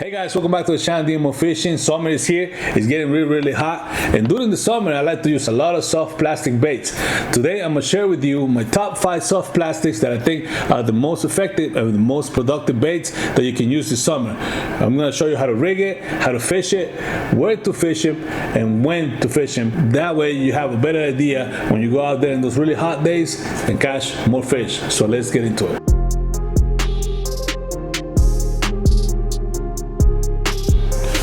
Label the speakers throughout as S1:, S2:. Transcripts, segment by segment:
S1: Hey guys, welcome back to the channel djmo Fishing. Summer is here. It's getting really hot, and during the summer I like to use a lot of soft plastic baits. Today I'm going to share with you my top 5 soft plastics that I think are the most effective and the most productive baits that you can use this summer. I'm going to show you how to rig it, how to fish it, where to fish it, and when to fish them. That way you have a better idea when you go out there in those really hot days and catch more fish. So let's get into it.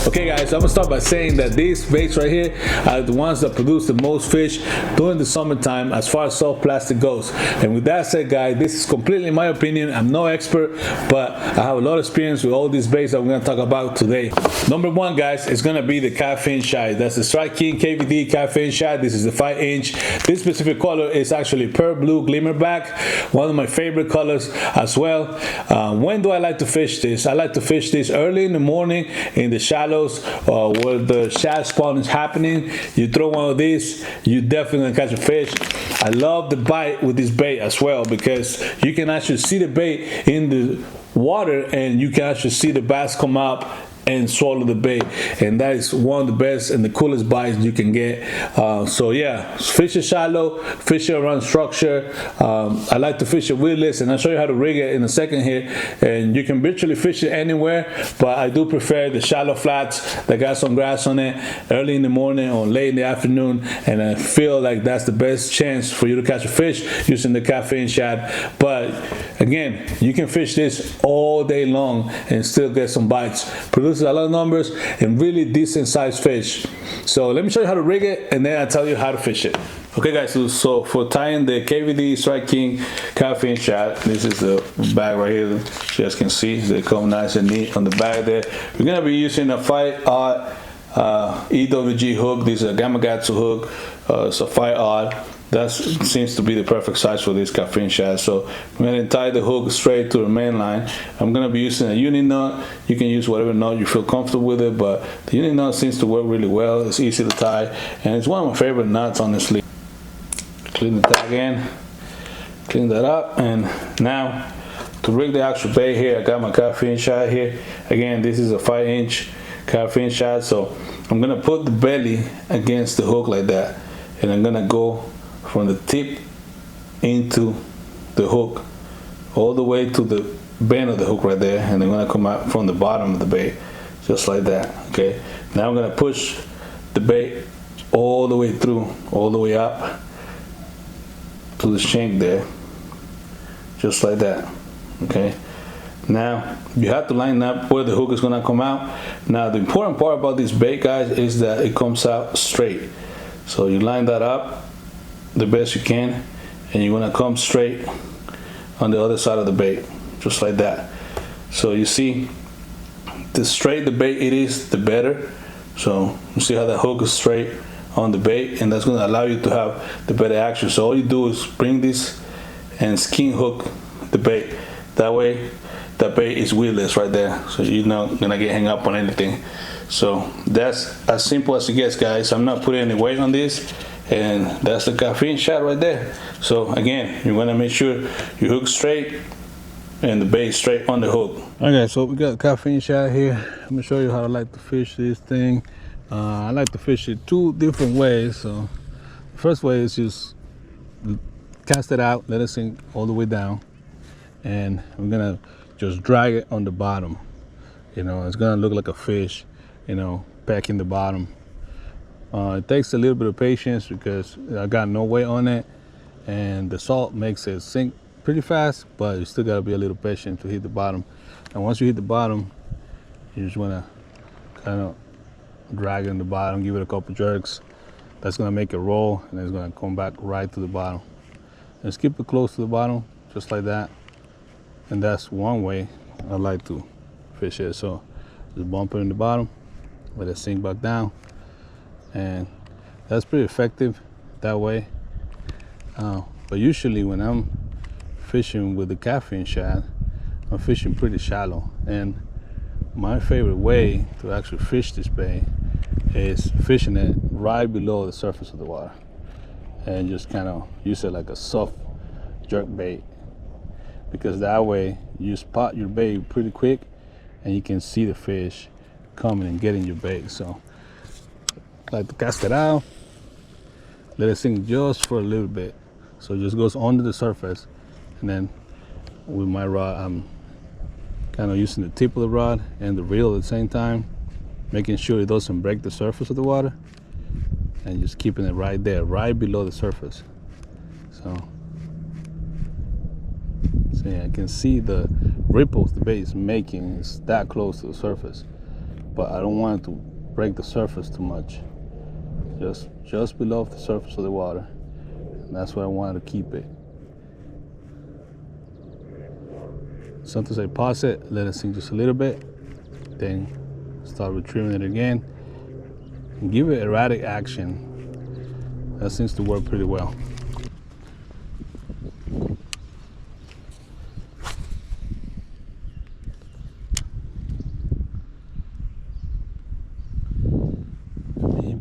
S1: Okay guys, I'm gonna start by saying that these baits right here are the ones that produce the most fish during the summertime as far as soft plastic goes. And with that said guys, this is completely my opinion. I'm no expert, but I have a lot of experience with all these baits that we're gonna talk about today. Number one guys, is gonna be the Caffeine Shad. That's the Strike King KVD Caffeine Shad. This is the 5-inch. This specific color is actually pearl blue glimmerback, one of my favorite colors as well. When do I like to fish this? I like to fish this early in the morning in the shallows where the shad spawn is happening. You throw one of these, you definitely catch a fish. I love the bite with this bait as well because you can actually see the bait in the water and you can actually see the bass come up and swallow the bait, and that is one of the best and the coolest bites you can get. So yeah, fish it shallow, fish it around structure. I like to fish it weedless, and I'll show you how to rig it in a second here. And you can virtually fish it anywhere, but I do prefer the shallow flats that got some grass on it early in the morning or late in the afternoon, and I feel like that's the best chance for you to catch a fish using the Caffeine Shad. But again, you can fish this all day long and still get some bites. Produces a lot of numbers and really decent sized fish. So let me show you how to rig it, and then I'll tell you how to fish it. Okay guys, so for tying the KVD Strike King Caffeine Shad, this is the bag right here. You guys can see they come nice and neat on the bag there. We're gonna be using a 5-aught EWG hook. This is a Gamakatsu hook. It's a 5-aught. That seems to be the perfect size for this Caffeine Shad. So I'm going to tie the hook straight to the main line. I'm going to be using a uni nut. You can use whatever nut you feel comfortable with it, but the uni nut seems to work really well. It's easy to tie, and it's one of my favorite nuts, honestly. Clean the tag in, clean that up, and now to rig the actual bait here, I got my Caffeine Shad here. Again, this is a 5-inch Caffeine Shad, so I'm going to put the belly against the hook like that, and I'm going to go from the tip into the hook all the way to the bend of the hook right there, and I'm going to come out from the bottom of the bait just like that. Okay, now I'm going to push the bait all the way through, all the way up to the shank there, just like that. Okay, now you have to line up where the hook is going to come out. Now the important part about this bait guys is that it comes out straight, so you line that up the best you can, and you're gonna come straight on the other side of the bait just like that. So you see, the straight the bait it is, the better. So you see how the hook is straight on the bait, and that's gonna allow you to have the better action. So all you do is bring this and skin hook the bait. That way that bait is weedless right there, so you're not gonna get hung up on anything. So that's as simple as it gets guys. I'm not putting any weight on this, and that's the Caffeine Shad right there. So again, you want to make sure you hook straight and the bait straight on the hook. Okay, so we got the Caffeine Shad here. I'm gonna show you how I like to fish this thing. I like to fish it 2 different ways. So the first way is just cast it out, let it sink all the way down, and we're gonna just drag it on the bottom. You know, it's gonna look like a fish, you know, pecking the bottom. It takes a little bit of patience because I got no weight on it, and the salt makes it sink pretty fast, but you still gotta be a little patient to hit the bottom. And once you hit the bottom, you just wanna kind of drag it on the bottom, give it a couple jerks. That's gonna make it roll, and it's gonna come back right to the bottom. And just keep it close to the bottom, just like that. And that's one way I like to fish it. So just bump it in the bottom, let it sink back down, and that's pretty effective that way. But usually when I'm fishing with the Caffeine Shad, I'm fishing pretty shallow, and my favorite way to actually fish this bait is fishing it right below the surface of the water, and just kind of use it like a soft jerk bait, because that way you spot your bait pretty quick and you can see the fish coming and getting your bait. So I like to cast it out, let it sink just for a little bit, so it just goes under the surface. And then with my rod, I'm kind of using the tip of the rod and the reel at the same time, making sure it doesn't break the surface of the water, and just keeping it right there, right below the surface. So yeah, I can see the ripples the bait is making. It's that close to the surface, but I don't want it to break the surface too much. Just below the surface of the water, and that's where I wanted to keep it. Sometimes I pause it, let it sink just a little bit, then start retrieving it again, and give it erratic action. That seems to work pretty well.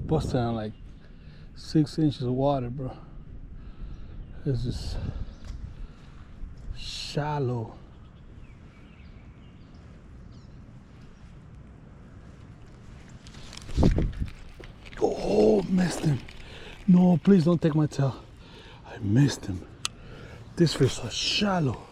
S1: Busted on like 6 inches of water, bro. It's just shallow. Oh, missed him. No, please don't take my tail. I missed him. This fish is shallow.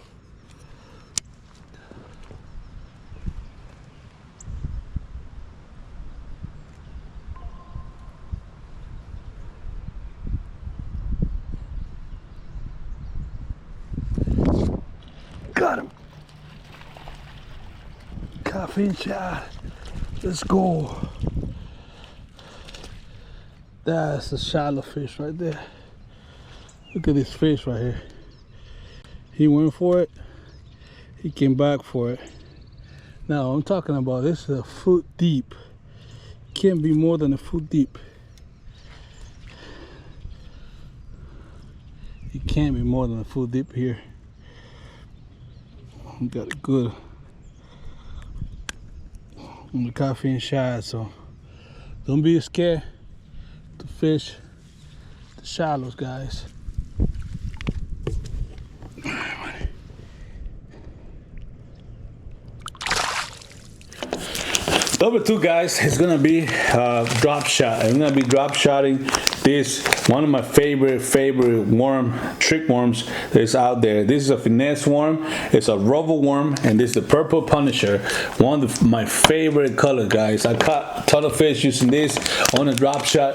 S1: Got him. Caffeine shot. Let's go. That's a shallow fish right there. Look at this fish right here. He went for it. He came back for it. Now I'm talking about, this is a foot deep. Can't be more than a foot deep. It can't be more than a foot deep here. Got it good on the caffeine shad, so don't be scared to fish the shallows, guys. Number 2, guys, is gonna be drop shot. I'm gonna be drop shotting this, one of my favorite worm, trick worms that's out there. This is a finesse worm. It's a rubber worm, and this is the purple punisher. One of my favorite colors, guys. I caught a ton of fish using this on a drop shot.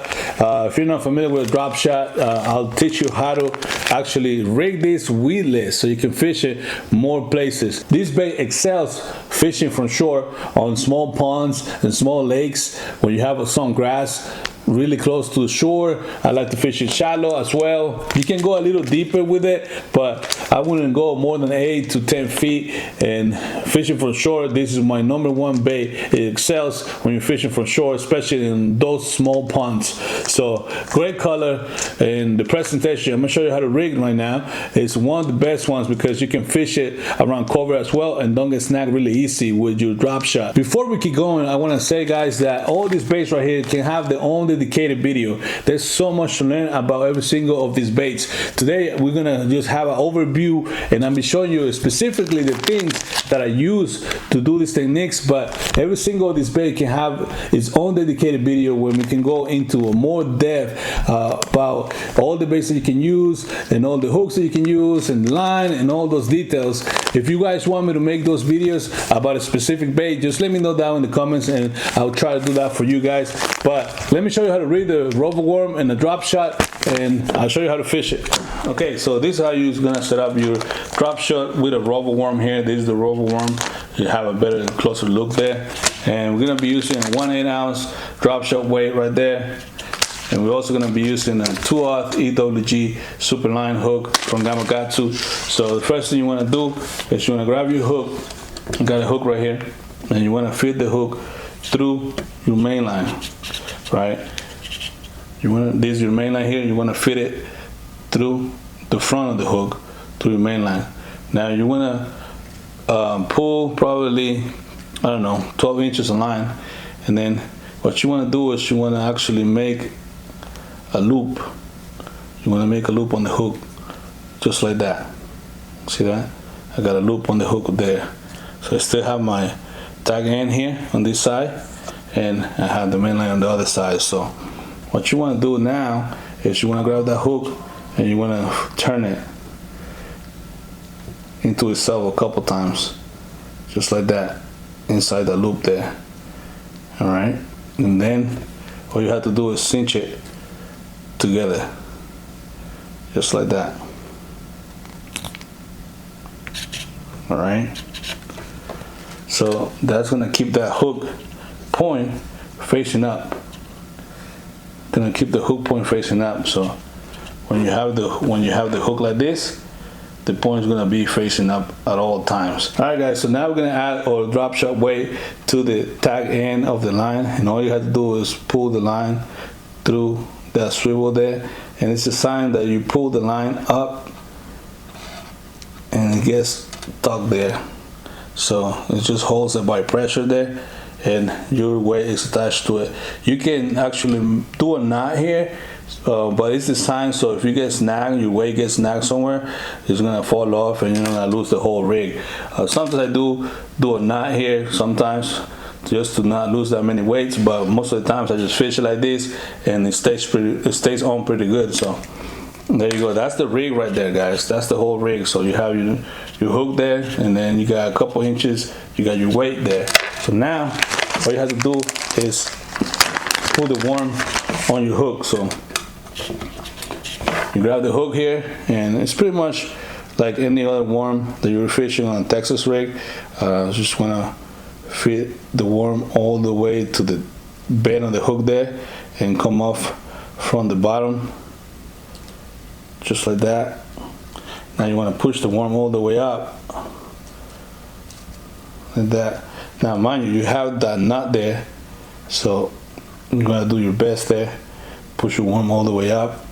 S1: If you're not familiar with a drop shot, I'll teach you how to actually rig this weedless so you can fish it more places. This bait excels fishing from shore on small ponds and small lakes where you have some grass really close to the shore. I like to fish it shallow as well. You can go a little deeper with it, but I wouldn't go more than 8 to 10 feet. And fishing from shore, this is my #1 bait. It excels when you're fishing from shore, especially in those small ponds. So great color, and the presentation, I'm gonna show you how to rig right now. It's one of the best ones because you can fish it around cover as well and don't get snagged really easy with your drop shot. Before we keep going, I want to say, guys, that all these baits right here can have their own dedicated video. There's so much to learn about every single of these baits. Today we're gonna just have an overview, and I'm be showing you specifically the things that I use to do these techniques, but every single of these baits can have its own dedicated video where we can go into a more depth about all the baits that you can use and all the hooks that you can use and line and all those details. If you guys want me to make those videos about a specific bait, just let me know down in the comments and I'll try to do that for you guys. But let me show you how to rig the rubber worm and the drop shot, and I'll show you how to fish it. Okay, so this is how you're gonna set up your drop shot with a rubber worm here. This is the rubber worm. You have a better, closer look there. And we're gonna be using a 1/8 ounce drop shot weight right there. And we're also gonna be using a 2/0 EWG super line hook from Gamakatsu. So the first thing you wanna do is you wanna grab your hook. You got a hook right here, and you wanna feed the hook through your main line, right? This is your main line here. You wanna fit it through the front of the hook through your main line. Now you wanna pull probably, I don't know, 12 inches of line, and then what you wanna do is you wanna actually make a loop. You want to make a loop on the hook just like that. See that? I got a loop on the hook there, so I still have my tag end here on this side, and I have the main line on the other side. So what you want to do now is you want to grab that hook and you want to turn it into itself a couple times, just like that, inside the loop there. All right, and then all you have to do is cinch it together, just like that. All right, so that's gonna keep that hook point facing up. Gonna keep the hook point facing up. So when you have the hook like this, the point is gonna be facing up at all times. All right, guys. So now we're gonna add our drop shot weight to the tag end of the line, and all you have to do is pull the line through that swivel there, and it's a sign that you pull the line up and it gets stuck there. So it just holds it by pressure there, and your weight is attached to it. You can actually do a knot here, but it's designed so if you get snagged, your weight gets snagged somewhere, it's gonna fall off and you're gonna lose the whole rig. Sometimes I do a knot here sometimes, just to not lose that many weights, but most of the times I just fish it like this and it stays on pretty good. So there you go. That's the rig right there, guys. That's the whole rig. So you have your hook there, and then you got a couple inches, you got your weight there. So now all you have to do is pull the worm on your hook. So you grab the hook here, and it's pretty much like any other worm that you're fishing on a Texas rig. Just wanna fit the worm all the way to the bend of the hook there and come off from the bottom, just like that. Now you want to push the worm all the way up, like that. Now mind you, you have that knot there, so you're gonna do your best there. Push your worm all the way up.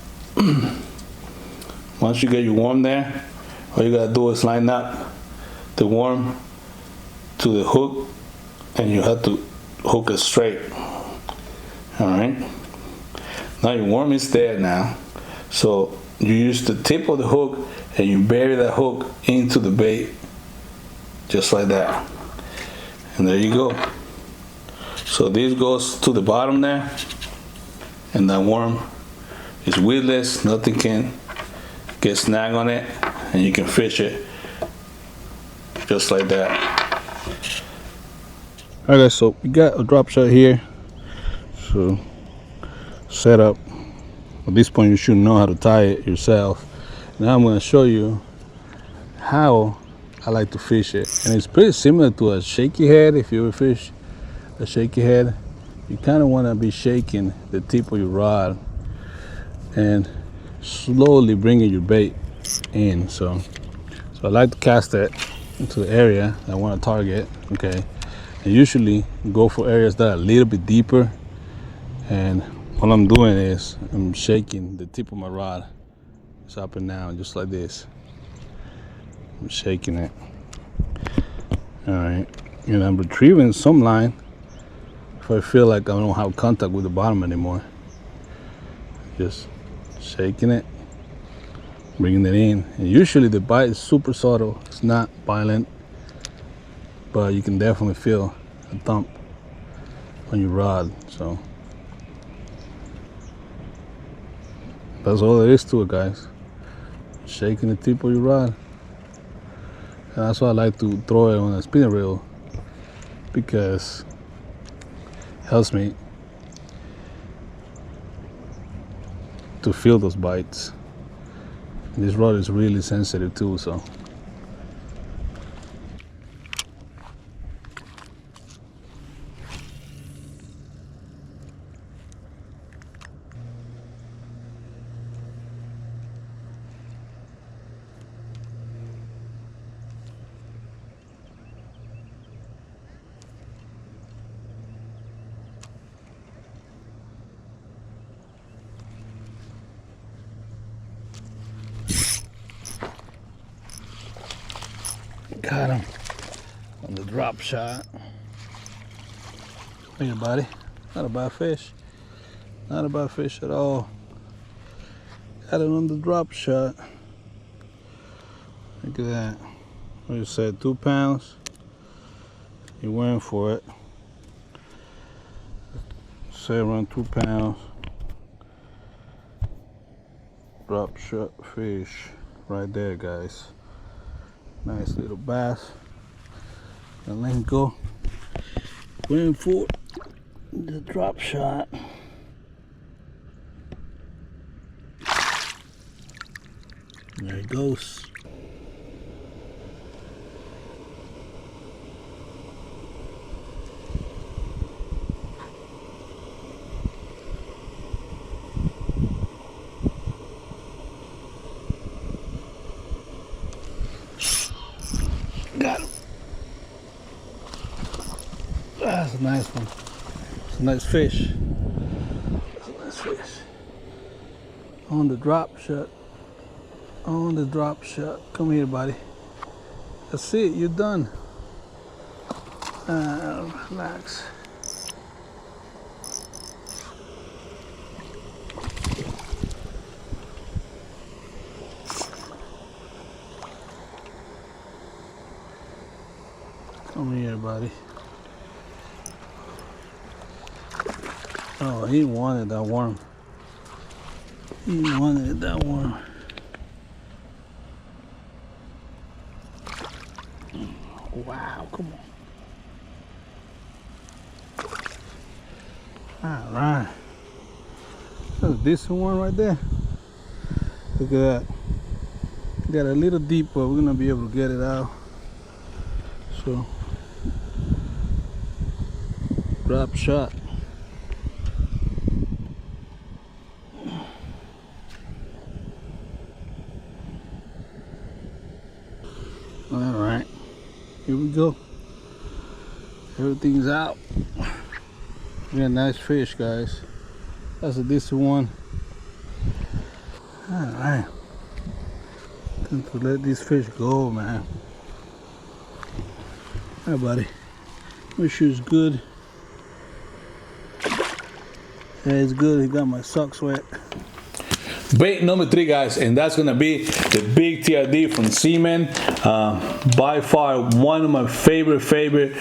S1: Once you get your worm there, all you gotta do is line up the worm to the hook, and you have to hook it straight. All right. Now your worm is there now, so you use the tip of the hook and you bury that hook into the bait, just like that. And there you go. So this goes to the bottom there, and that worm is weedless. Nothing can get snagged on it, and you can fish it just like that. Alright, guys, so we got a drop shot here. So set up. At this point you should know how to tie it yourself. Now I'm going to show you how I like to fish it, and it's pretty similar to a shaky head. If you ever fish a shaky head, you kind of want to be shaking the tip of your rod and slowly bringing your bait in. So I like to cast it into the area I want to target. Okay, and usually go for areas that are a little bit deeper, and all I'm doing is I'm shaking the tip of my rod. It's up and down, just like this. I'm shaking it. All right, and I'm retrieving some line if I feel like I don't have contact with the bottom anymore. Just shaking it, bringing it in. And usually the bite is super subtle. It's not violent, but you can definitely feel a thump on your rod. So that's all there is to it, guys. Shaking the tip of your rod. And that's why I like to throw it on a spinning reel, because it helps me to feel those bites. And this rod is really sensitive too, so. Got him on the drop shot. Look at, buddy. Not a bad fish. Not a bad fish at all. Got it on the drop shot. Look at that. What you said, 2 pounds?
S2: He went for it. Say around 2 pounds. Drop shot fish right there, guys. Nice little bass. And let him go. Went for the drop shot. There he goes. Got him. That's a nice one. It's a nice fish. That's a nice fish. On the drop shot. On the drop shot. Come here, buddy. That's it. You're done. Relax. Come here, buddy. Oh, he wanted that worm. He wanted that worm. Wow, come on. All right. That's a decent one right there. Look at that. Got a little deep, but we're gonna be able to get it out. So, drop shot. All right, here we go. Everything's out. We got a nice fish, guys. That's a decent one. All right, time to let these fish go, man. Hi, buddy. Make sure it's good. Yeah, it's good. He got my socks wet.
S1: Bait number 3, guys, and that's gonna be the big TRD from Seaman. By far one of my favorite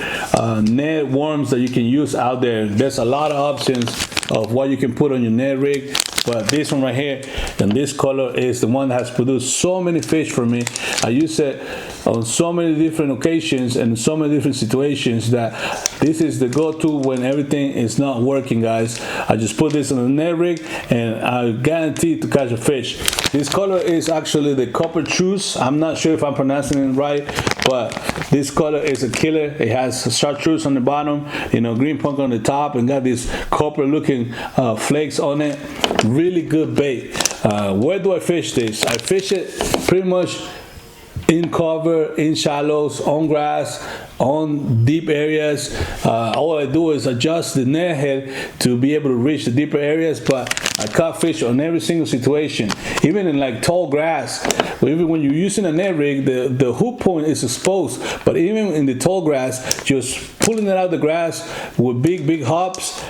S1: net worms that you can use out there. There's a lot of options of what you can put on your net rig, but this one right here and this color is the one that has produced so many fish for me. I use it on so many different occasions and so many different situations that this is the go-to when everything is not working, guys. I just put this on the net rig and I guarantee to catch a fish. This color is actually the copper chartreuse. I'm not sure if I'm pronouncing it right, but this color is a killer. It has chartreuse on the bottom, you know, green punk on the top, and got these copper looking flakes on it. Really good bait. Where do I fish this? I fish it pretty much in cover, in shallows, on grass, on deep areas. All I do is adjust the net head to be able to reach the deeper areas, but I caught fish on every single situation, even in like tall grass. Even when you're using a net rig, the hook point is exposed, but even in the tall grass, just pulling it out of the grass with big hops,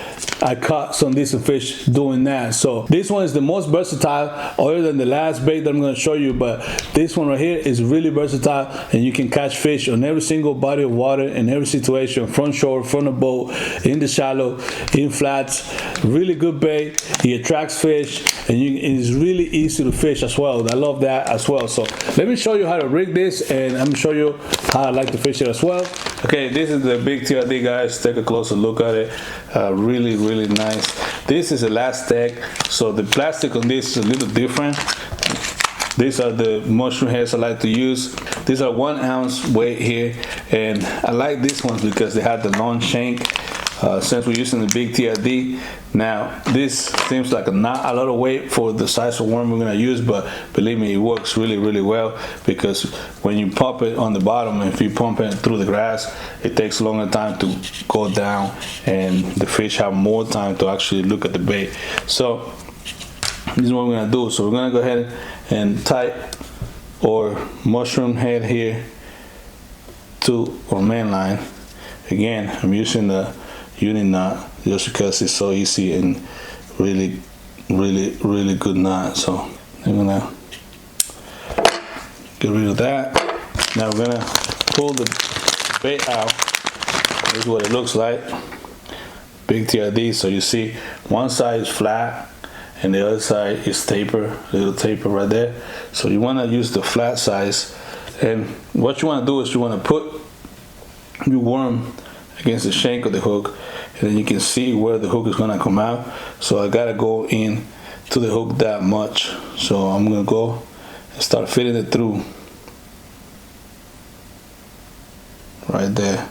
S1: I caught some decent fish doing that. So this one is the most versatile, other than the last bait that I'm going to show you, but this one right here is really versatile, and you can catch fish on every single body of water, in every situation, front shore, front of boat, in the shallow, in flats. Really good bait. He attracts fish, and it's really easy to fish as well. I love that as well. So let me show you how to rig this, and I'm going to show you how I like to fish it as well. Okay, this is the big TRD, guys. Take a closer look at it. Really nice. This is elastic, so the plastic on this is a little different. These are the mushroom heads I like to use. These are 1 ounce weight here, and I like these ones because they have the long shank. Since we're using the big TRD, now this seems like not a lot of weight for the size of worm we're gonna use, but believe me, it works really well, because when you pump it on the bottom, if you pump it through the grass, it takes a longer time to go down, and the fish have more time to actually look at the bait. So this is what we're gonna do. So we're gonna go ahead and tie our mushroom head here to our main line. Again, I'm using the uni knot just because it's so easy and really good knot. So I'm gonna get rid of that. Now we're gonna pull the bait out This is what it looks like. Big TRD. So you see one side is flat and the other side is taper, little taper right there. So you want to use the flat size, and what you want to do is you want to put your worm against the shank of the hook, and then you can see where the hook is going to come out. So I gotta go in to the hook that much. So I'm gonna go and start fitting it through right there.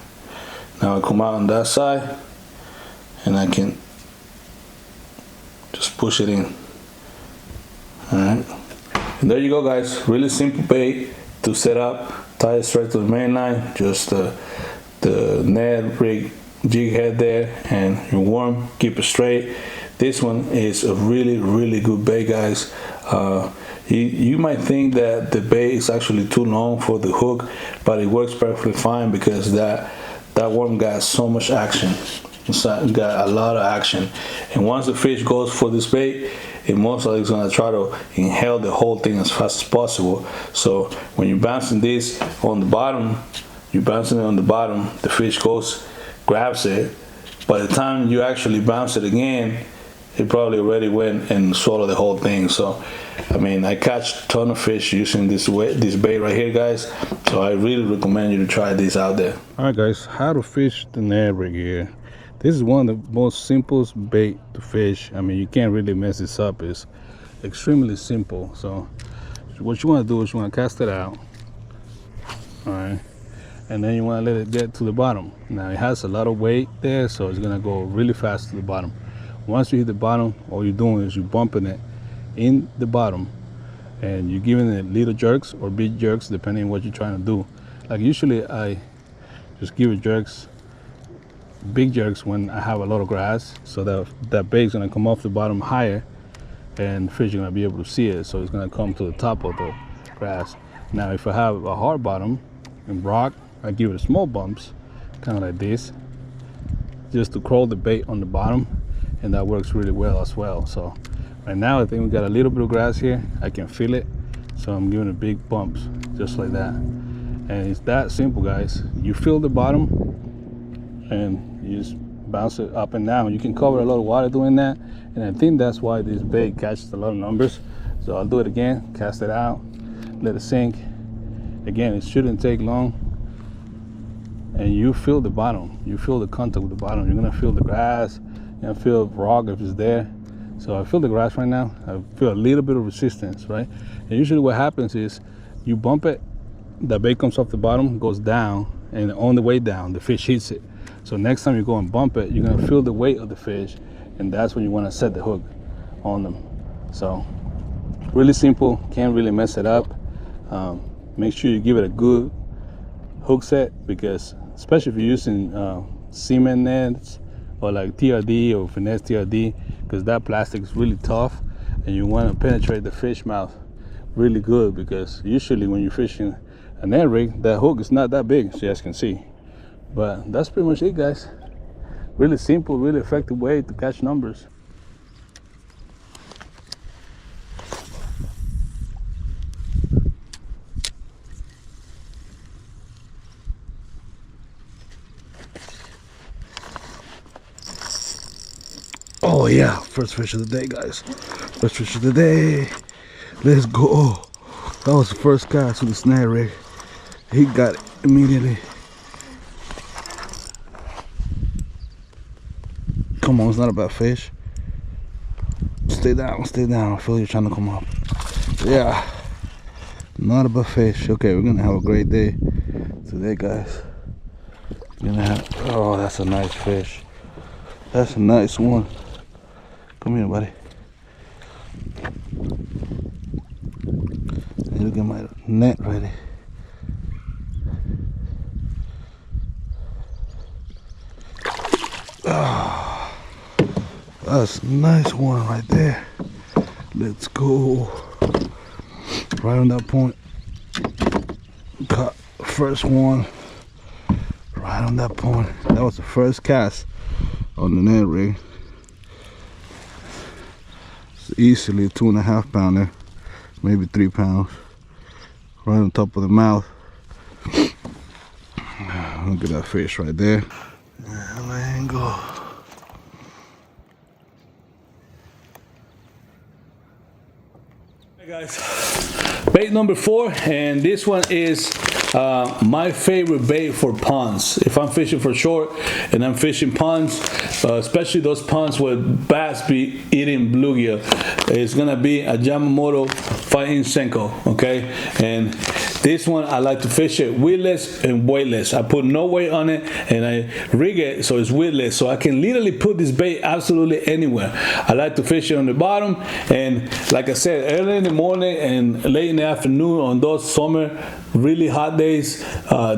S1: Now I come out on that side and I can just push it in. Alright, and there you go, guys. Really simple bait to set up. Tie it straight to the main line, just the net rig jig head there and your worm, keep it straight. This one is a really good bait, guys. You might think that the bait is actually too long for the hook, but it works perfectly fine because that worm got so much action. It's got a lot of action, and once the fish goes for this bait, it most likely is going to try to inhale the whole thing as fast as possible. So when you're bouncing this on the bottom, the fish goes, grabs it. By the time you actually bounce it again, it probably already went and swallowed the whole thing. So I mean, I catch a ton of fish using this bait right here, guys. So I really recommend you to try this out there.
S2: All right, guys, how to fish the Ned rig here. This is one of the most simplest bait to fish. I mean, you can't really mess this up. It's extremely simple. So what you want to do is you want to cast it out, all right, and then you want to let it get to the bottom. Now it has a lot of weight there, so it's gonna go really fast to the bottom. Once you hit the bottom, all you're doing is you're bumping it in the bottom, and you're giving it little jerks or big jerks depending on what you're trying to do. Like usually I just give it jerks, big jerks, when I have a lot of grass, so that bait's gonna come off the bottom higher and fish are gonna be able to see it, so it's gonna come to the top of the grass. Now if I have a hard bottom and rock, I give it small bumps, kind of like this, just to curl the bait on the bottom, and that works really well as well. So right now I think we got a little bit of grass here, I can feel it, so I'm giving it big bumps just like that. And it's that simple, guys. You feel the bottom and you just bounce it up and down. You can cover a lot of water doing that, and I think that's why this bait catches a lot of numbers. So I'll do it again, cast it out, let it sink. Again, it shouldn't take long, and you feel the bottom, you feel the contact with the bottom. You're gonna feel the grass, you're gonna feel rock if it's there. So I feel the grass right now, I feel a little bit of resistance, right? And usually what happens is you bump it, the bait comes off the bottom, goes down, and on the way down the fish hits it. So next time you go and bump it, you're gonna feel the weight of the fish, and that's when you wanna set the hook on them. So really simple, can't really mess it up. Make sure you give it a good hook set, because especially if you're using cement nets or like TRD or finesse TRD, because that plastic is really tough and you want to penetrate the fish mouth really good, because usually when you're fishing a net rig, that hook is not that big, so you guys can see. But that's pretty much it, guys. Really simple, really effective way to catch numbers. Oh yeah, first fish of the day, guys. First fish of the day. Let's go. That was the first cast with the snare rig. He got it immediately. Come on, it's not a bad fish. Stay down, stay down. I feel you're trying to come up. Yeah, not a bad fish. Okay, we're gonna have a great day today, guys. We're gonna have, oh, that's a nice fish. That's a nice one. Come here, buddy. I need to get my net ready. Ah, that's a nice one right there. Let's go. Right on that point. Caught first one. Right on that point. That was the first cast on the net rig. It's easily a 2.5 pounder, maybe 3 pounds. Right on top of the mouth. Look at that fish right there. Let him go.
S1: Hey guys, bait number 4, and this one is my favorite bait for ponds. If I'm fishing for short and I'm fishing ponds, especially those ponds where bass be eating bluegill, it's gonna be a Yamamoto 5-inch Senko, okay? And this one I like to fish it weightless and weightless. I put no weight on it and I rig it so it's weightless, so I can literally put this bait absolutely anywhere. I like to fish it on the bottom, and like I said, early in the morning and late in the afternoon on those summer really hot days,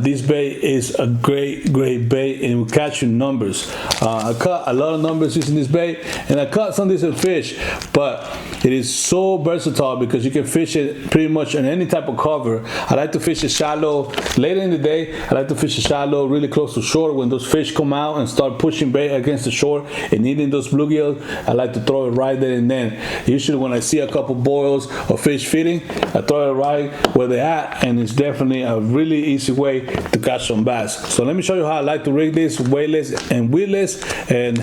S1: this bait is a great bait and will catch you numbers. I caught a lot of numbers using this bait, and I caught some decent fish, but it is so versatile because you can fish it pretty much on any type of cover. I like to fish it shallow later in the day. I like to fish it shallow really close to shore when those fish come out and start pushing bait against the shore and eating those bluegills. I like to throw it right there and then. Usually when I see a couple boils or fish feeding, I throw it right where they're at, and it's definitely a really easy way to catch some bass. So let me show you how I like to rig this weightless and weedless, and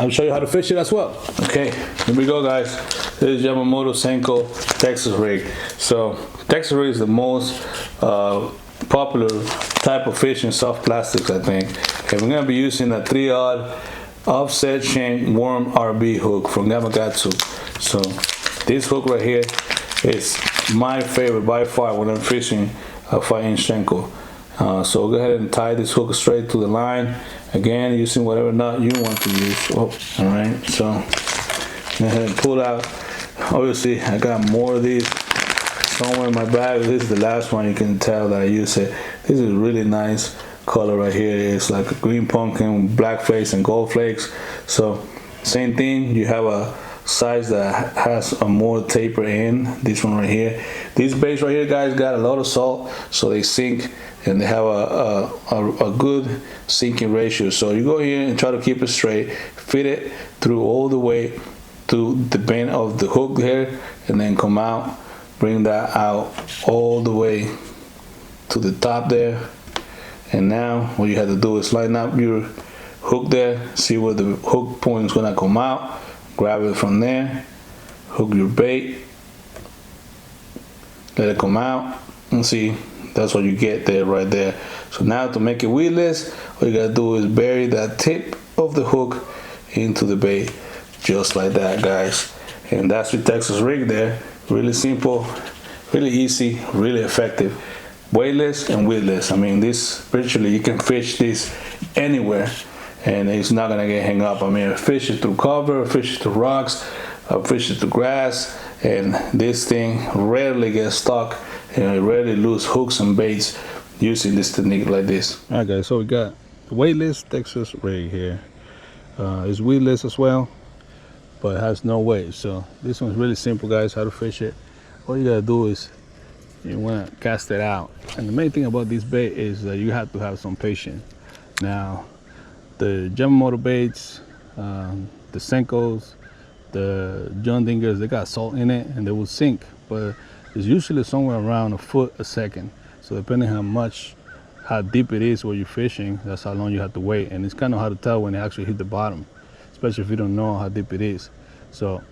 S1: I'll show you how to fish it as well. Okay, here we go, guys. This is Yamamoto Senko Texas rig. So Texas rig is the most popular type of fish in soft plastics, I think. And we're gonna be using a 3-aught offset shank worm RB hook from Gamakatsu. So this hook right here is my favorite by far when I'm fishing a 5-inch Senko. So go ahead and tie this hook straight to the line. Again, using whatever knot you want to use. Oh, all right, so go ahead and pull out. Obviously, I got more of these somewhere in my bag. This is the last one. You can tell that I use it. This is a really nice color right here. It's like a green pumpkin, black flakes, and gold flakes. So same thing. You have a size that has a more taper in. This one right here. These baits right here, guys, got a lot of salt, so they sink, and they have a good sinking ratio. So you go here and try to keep it straight, fit it through all the way to the bend of the hook here, and then come out, bring that out all the way to the top there. And now what you have to do is line up your hook there, see where the hook point is gonna come out, grab it from there, hook your bait, let it come out, and see, that's what you get there right there. So now to make it weedless, all you gotta do is bury that tip of the hook into the bait, just like that, guys. And that's your Texas rig there. Really simple, really easy, really effective. Weightless and weedless. I mean, this virtually you can fish this anywhere and it's not gonna get hung up. I mean, fish it through cover, fish it through rocks, fish it through grass, and this thing rarely gets stuck and rarely lose hooks and baits using this technique like this.
S2: All right, guys, so we got the weightless Texas rig here. It's weedless as well, but it has no weight. So this one's really simple, guys, how to fish it. All you gotta do is you want to cast it out, and the main thing about this bait is that you have to have some patience. Now the Yamamoto baits, the Senkos, the John Dingers, they got salt in it and they will sink, but it's usually somewhere around a foot a second. So depending how deep it is where you're fishing, that's how long you have to wait. And it's kind of hard to tell when it actually hit the bottom, especially if you don't know how deep it is. So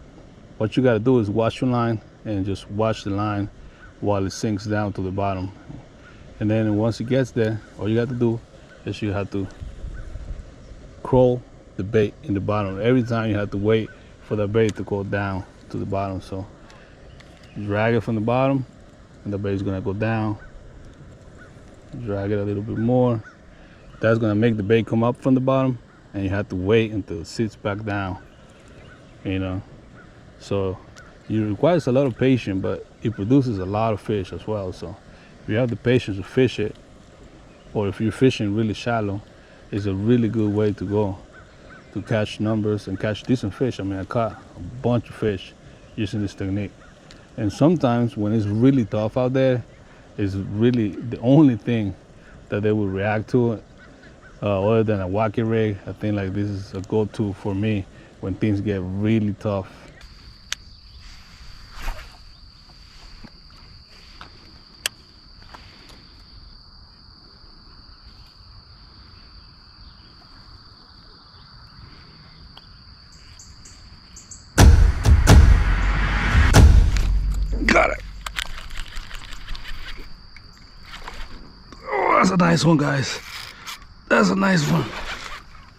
S2: what you got to do is watch your line and just watch the line while it sinks down to the bottom. And then once it gets there, all you got to do is you have to crawl the bait in the bottom. Every time you have to wait for the bait to go down to the bottom. So drag it from the bottom and the bait is gonna go down. Drag it a little bit more. That's gonna make the bait come up from the bottom, and you have to wait until it sits back down, you know. So it requires a lot of patience, but it produces a lot of fish as well. So if you have the patience to fish it, or if you're fishing really shallow, it's a really good way to go to catch numbers and catch decent fish. I mean, I caught a bunch of fish using this technique. And sometimes when it's really tough out there, it's really the only thing that they will react to it, other than a wacky rig. I think like this is a go-to for me when things get really tough. Got it. Oh, that's a nice one, guys. That's a nice one.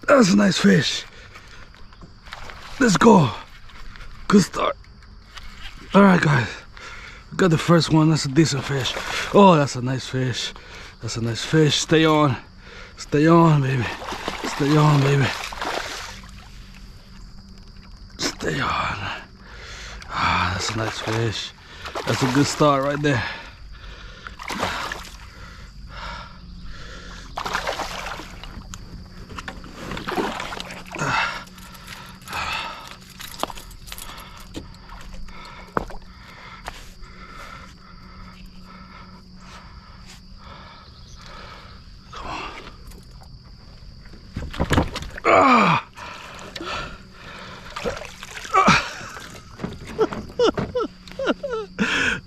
S2: That's a nice fish. Let's go. Good start. All right, guys. Got the first one. That's a decent fish. Oh, that's a nice fish. That's a nice fish. Stay on. Stay on, baby. Stay on, baby. Stay on. Ah, that's a nice fish. That's a good start right there.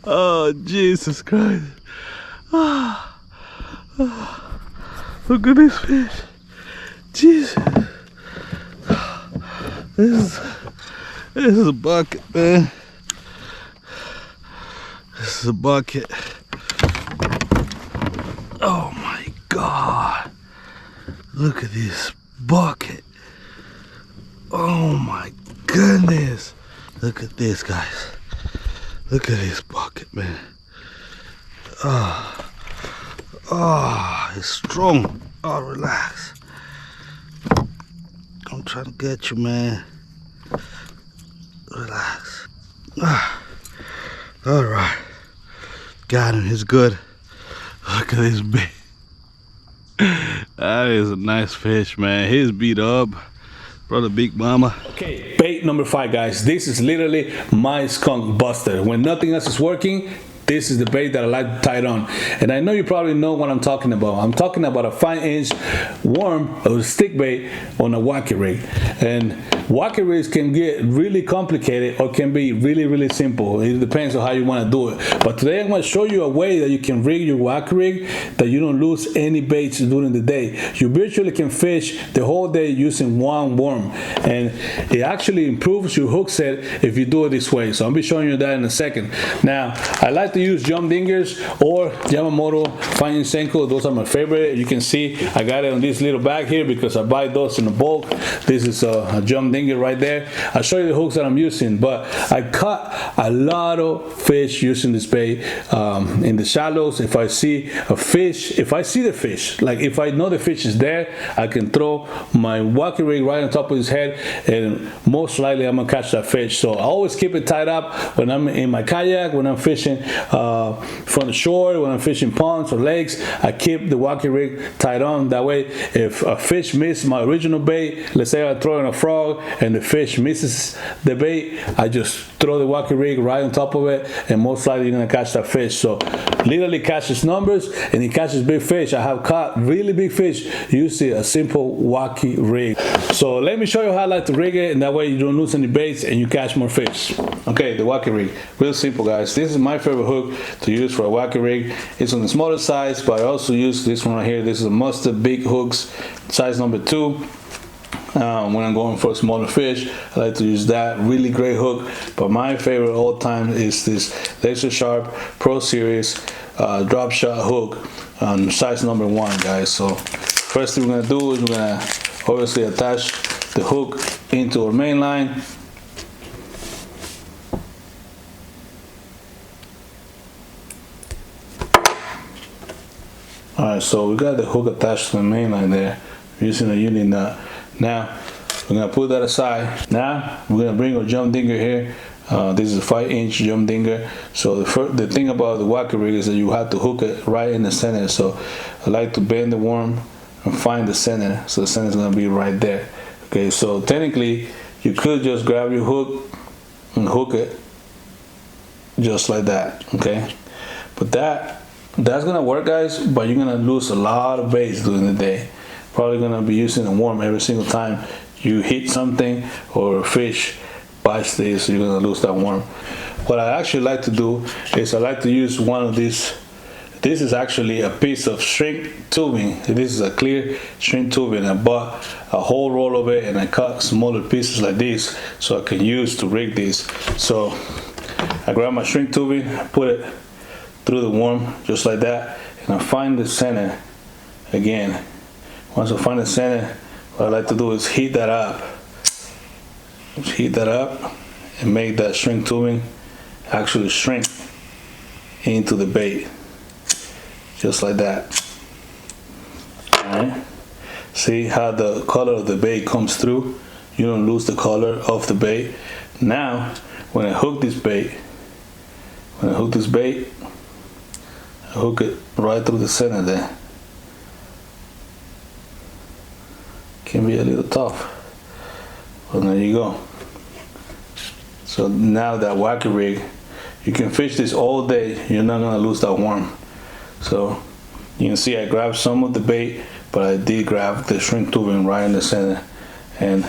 S2: Oh, Jesus Christ. Look at this fish. Jesus. This is a bucket, man. This is a bucket. Oh my God. Look at this bucket. Oh my goodness. Look at this, guys. Look at this bucket, man. It's strong. Oh, relax. I'm trying to get you, man. Relax. All right. Got him. He's good. Look at this bait. That is a nice fish, man. He's beat up. Brother Big Mama.
S1: Okay, bait number 5, guys. This is literally my skunk buster. When nothing else is working, this is the bait that I like to tie it on. And I know you probably know what I'm talking about. I'm talking about a 5-inch worm or stick bait on a wacky rig. And wacky rigs can get really complicated or can be really, really simple. It depends on how you want to do it. But today I'm going to show you a way that you can rig your wacky rig that you don't lose any baits during the day. You virtually can fish the whole day using one worm. And it actually improves your hook set if you do it this way. So I'll be showing you that in a second. Now, I like to use jump dingers or Yamamoto fine Senko. Those are my favorite. You can see I got it on this little bag here because I buy those in the bulk. This is a jump dinger right there. I'll show you the hooks that I'm using, but I caught a lot of fish using this bait in the shallows. If I see a fish, if I see the fish, like if I know the fish is there, I can throw my wacky rig right on top of his head and most likely I'm gonna catch that fish. So I always keep it tied up when I'm in my kayak, when I'm fishing from the shore, when I'm fishing ponds or lakes. I keep the wacky rig tied on. That way, if a fish misses my original bait, let's say I throw in a frog and the fish misses the bait, I just throw the wacky rig right on top of it and most likely you're gonna catch that fish. So literally catches numbers and he catches big fish. I have caught really big fish using a simple wacky rig. So let me show you how I like to rig it, and that way you don't lose any baits and you catch more fish. Okay, the wacky rig, real simple, guys. This is my favorite hook to use for a wacky rig. It's on the smaller size, but I also use this one right here. This is a mustard big hooks, size number 2. When I'm going for a smaller fish, I like to use that really great hook. But my favorite all time is this Laser Sharp Pro Series drop shot hook on size number 1, guys. So first thing we're gonna do is we're gonna obviously attach the hook into our main line. Alright, so we got the hook attached to the main line there using a uni nut. Now we're gonna put that aside. Now we're gonna bring our jump dinger here. This is a 5-inch jump dinger. So the thing about the wacky rig is that you have to hook it right in the center. So I like to bend the worm and find the center. So the center is gonna be right there. Okay, so technically you could just grab your hook and hook it just like that. Okay, but that's gonna work, guys, but you're gonna lose a lot of baits during the day. Probably gonna be using a worm every single time you hit something or a fish bites this, so you're gonna lose that worm. What I actually like to do is I like to use one of these. This is actually a piece of shrink tubing. This is a clear shrink tubing. I bought a whole roll of it and I cut smaller pieces like this so I can use to rig this. So I grab my shrink tubing, I put it through the worm just like that, and I find the center again. Once I find the center, what I like to do is heat that up. Just heat that up and make that shrink tubing actually shrink into the bait. Just like that. Alright. See how the color of the bait comes through? You don't lose the color of the bait. Now, when I hook this bait, I hook it right through the center there. Can be a little tough, but there you go. So now that wacky rig, you can fish this all day. You're not gonna lose that worm. So you can see I grabbed some of the bait, but I did grab the shrink tubing right in the center, and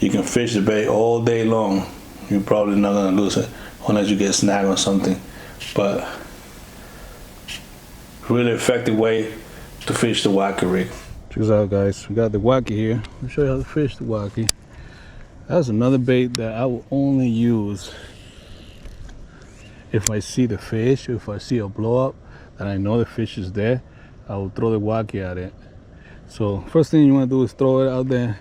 S1: you can fish the bait all day long. You're probably not gonna lose it unless you get snagged on something. But really effective way to fish the wacky rig. Check this out, guys. We got the wacky here. Let me show you how to fish the wacky. That's another bait that I will only use if I see the fish, if I see a blow up and I know the fish is there. I will throw the wacky at it. So first thing you want to do is throw it out there,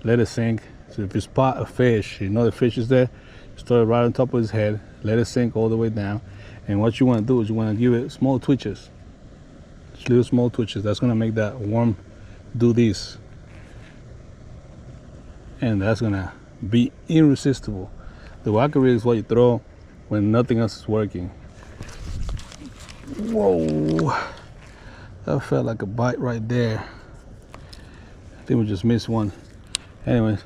S1: let it sink. So if you spot a fish, you know the fish is there, just throw it right on top of his head, let it sink all the way down. And what you want to do is you want to give it small twitches, just little small twitches. That's going to make that worm do this, and that's going to be irresistible. The wacky rig is what you throw when nothing else is working. Whoa, that felt like a bite right there. I think we just missed one. Anyways,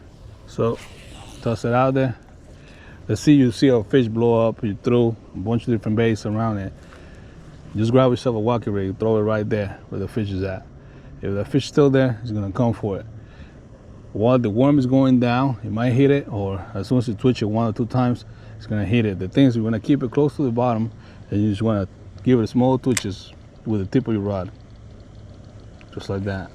S1: so toss it out there. Let's see, you see a fish blow up, you throw a bunch of different baits around it. Just grab yourself a wacky rig, throw it right there where the fish is at. If the fish is still there, it's gonna come for it. While the worm is going down, it might hit it, or as soon as you twitch it 1 or 2 times, it's gonna hit it. The thing is, you're gonna keep it close to the bottom, and you just wanna give it small twitches with the tip of your rod. Just like that.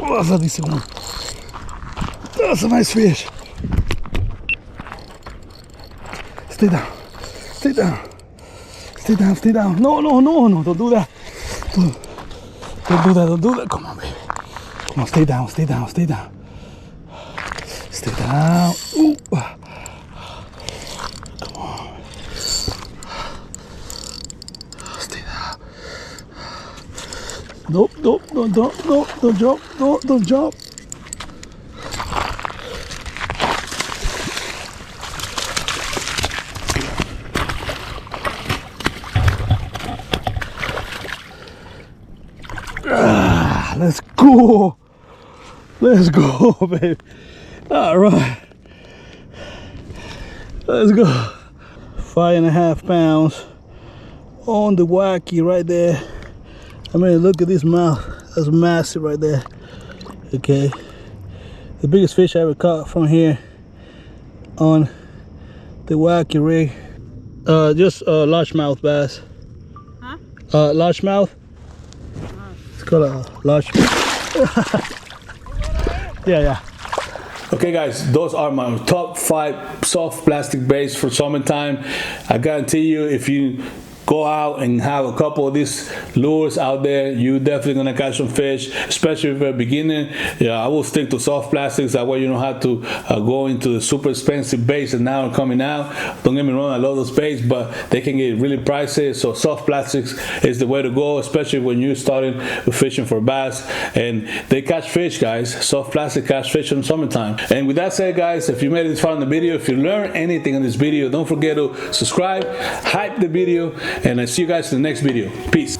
S1: Oh, that's a decent one. That's a nice fish. Stay down. Stay down. Stay down. Stay down. No, no, no, no. Don't do that. Don't do that. Don't do that. Come on, baby. Come on. Stay down. Stay down. Stay down. Stay down. Ooh. Come on. Stay down. Nope. Nope. Don't jump. No, don't jump. Let's go. Let's go, baby. All right. Let's go. 5.5 pounds on the wacky right there. I mean, look at this mouth. That's massive right there. Okay. The biggest fish I ever caught from here on the wacky rig. Just largemouth bass. Huh? Largemouth. It's called a largemouth. Yeah. Okay guys, those are my top 5 soft plastic baits for summertime. I guarantee you, if you go out and have a couple of these lures out there, you're definitely gonna catch some fish, especially if you're a beginner. Yeah, I will stick to soft plastics. That way you don't have to go into the super expensive baits that now are coming out. Don't get me wrong, I love those baits, but they can get really pricey. So soft plastics is the way to go, especially when you're starting fishing for bass. And they catch fish, guys. Soft plastic catch fish in summertime. And with that said, guys, if you made it this far in the video, if you learned anything in this video, don't forget to subscribe, hype the video, and I see you guys in the next video. Peace.